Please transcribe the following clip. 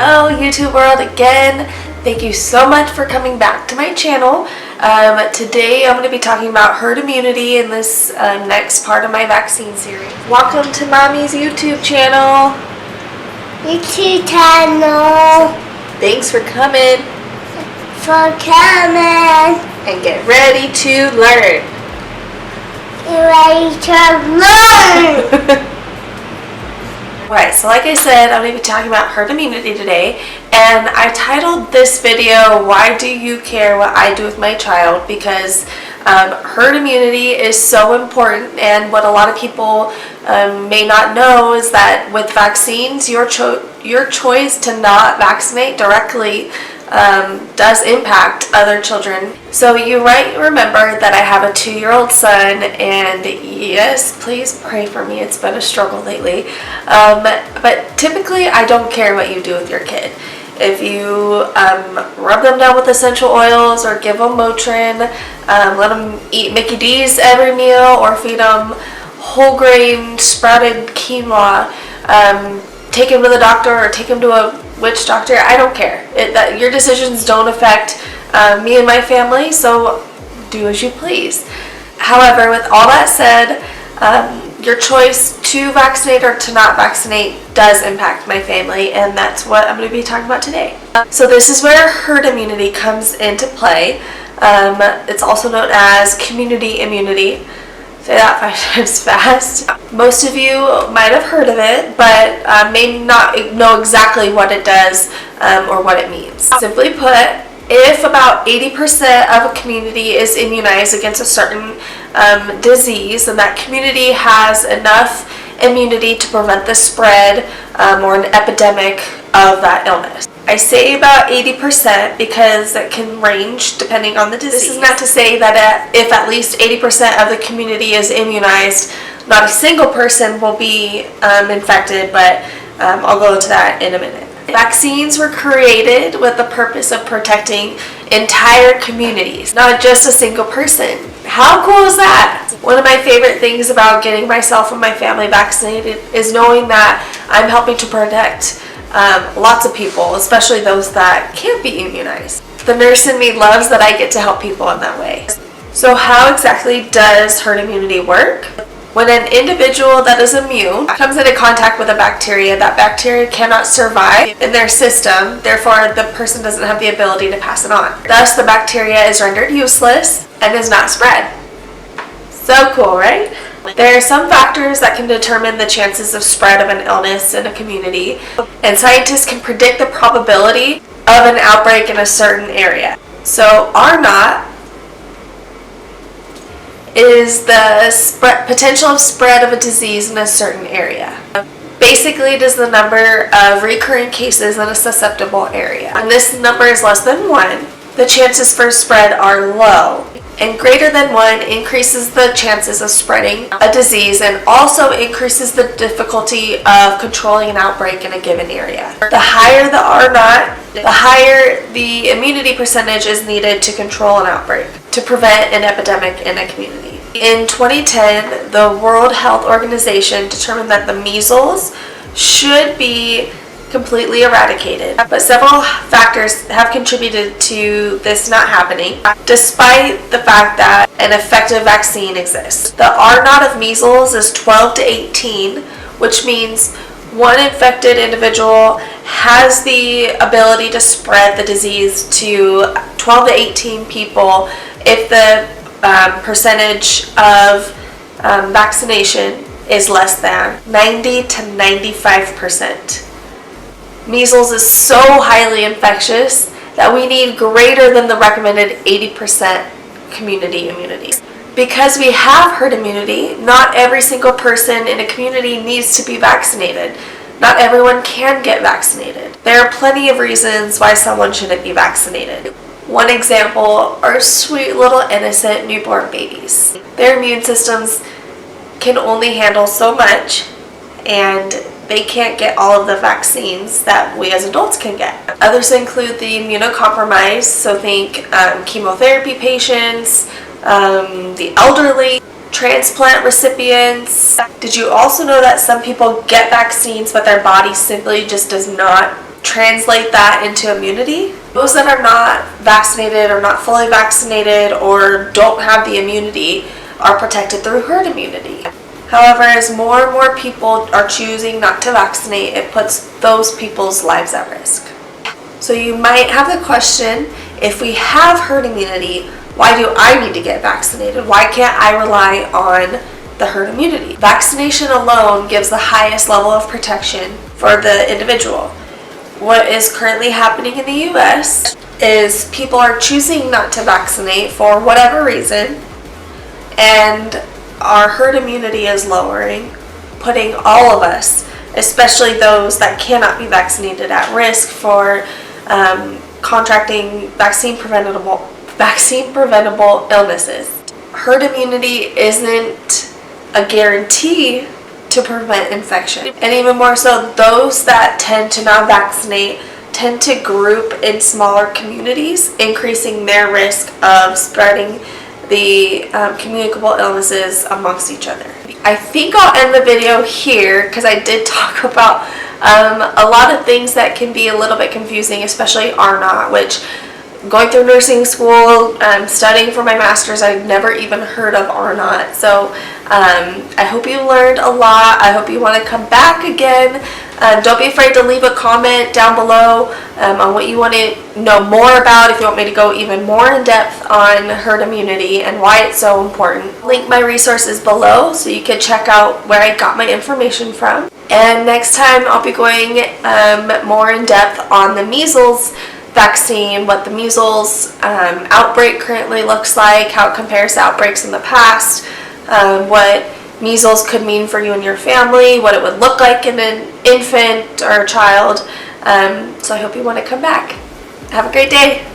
Hello YouTube world again. Thank you so much for coming back to my channel. Today I'm going to be talking about herd immunity in this next part of my vaccine series. Welcome to Mommy's YouTube channel. YouTube channel. Thanks for coming. And get ready to learn. Right, so like I said, I'm going to be talking about herd immunity today, and I titled this video, "Why Do You Care What I Do With My Child?" because herd immunity is so important, and what a lot of people may not know is that with vaccines, your choice to not vaccinate directly does impact other children. So you might remember that I have a 2-year-old son, and yes, please pray for me. It's been a struggle lately. But typically I don't care what you do with your kid. If you rub them down with essential oils or give them Motrin, let them eat Mickey D's every meal or feed them whole grain sprouted quinoa, take him to the doctor or take him to a witch doctor, I don't care. Your decisions don't affect me and my family, so do as you please. However, with all that said, your choice to vaccinate or to not vaccinate does impact my family, and that's what I'm going to be talking about today. So this is where herd immunity comes into play. It's also known as community immunity. Say that 5 times fast. Most of you might have heard of it, but may not know exactly what it does or what it means. Simply put, if about 80% of a community is immunized against a certain disease, then that community has enough immunity to prevent the spread or an epidemic of that illness. I say about 80% because it can range depending on the disease. This is not to say that if at least 80% of the community is immunized, not a single person will be infected, but I'll go into that in a minute. Vaccines were created with the purpose of protecting entire communities, not just a single person. How cool is that? One of my favorite things about getting myself and my family vaccinated is knowing that I'm helping to protect lots of people, especially those that can't be immunized. The nurse in me loves that I get to help people in that way. So how exactly does herd immunity work? When an individual that is immune comes into contact with a bacteria, that bacteria cannot survive in their system, therefore the person doesn't have the ability to pass it on. Thus the bacteria is rendered useless and does not spread. So cool, right? There are some factors that can determine the chances of spread of an illness in a community, and scientists can predict the probability of an outbreak in a certain area. So R0 is the potential of spread of a disease in a certain area. Basically, it is the number of recurring cases in a susceptible area. When this number is less than 1, the chances for spread are low. And greater than 1 increases the chances of spreading a disease and also increases the difficulty of controlling an outbreak in a given area. The higher the R0, the higher the immunity percentage is needed to control an outbreak, to prevent an epidemic in a community. In 2010, the World Health Organization determined that the measles should be completely eradicated, but several factors have contributed to this not happening, despite the fact that an effective vaccine exists. The R0 of measles is 12 to 18, which means one infected individual has the ability to spread the disease to 12 to 18 people if the percentage of vaccination is less than 90 to 95%. Measles is so highly infectious that we need greater than the recommended 80% community immunity. Because we have herd immunity, not every single person in a community needs to be vaccinated. Not everyone can get vaccinated. There are plenty of reasons why someone shouldn't be vaccinated. One example are sweet little innocent newborn babies. Their immune systems can only handle so much, and they can't get all of the vaccines that we as adults can get. Others include the immunocompromised, so think chemotherapy patients, the elderly, transplant recipients. Did you also know that some people get vaccines but their body simply just does not translate that into immunity. Those that are not vaccinated or not fully vaccinated or don't have the immunity are protected through herd immunity. However, as more and more people are choosing not to vaccinate, it puts those people's lives at risk. So you might have the question, if we have herd immunity, why do I need to get vaccinated? Why can't I rely on the herd immunity? Vaccination alone gives the highest level of protection for the individual. What is currently happening in the US is people are choosing not to vaccinate for whatever reason, and our herd immunity is lowering, putting all of us, especially those that cannot be vaccinated, at risk for contracting vaccine preventable illnesses. Herd immunity isn't a guarantee to prevent infection. And even more so, those that tend to not vaccinate tend to group in smaller communities, increasing their risk of spreading the communicable illnesses amongst each other. I think I'll end the video here because I did talk about a lot of things that can be a little bit confusing, especially RNOT, which going through nursing school, studying for my master's, I've never even heard of RNOT. So I hope you learned a lot. I hope you want to come back again. Don't be afraid to leave a comment down below on what you want to know more about, if you want me to go even more in depth on herd immunity and why it's so important. Link my resources below so you can check out where I got my information from. And next time I'll be going more in depth on the measles vaccine, what the measles outbreak currently looks like, how it compares to outbreaks in the past, what measles could mean for you and your family, what it would look like in an infant or a child. So I hope you want to come back. Have a great day.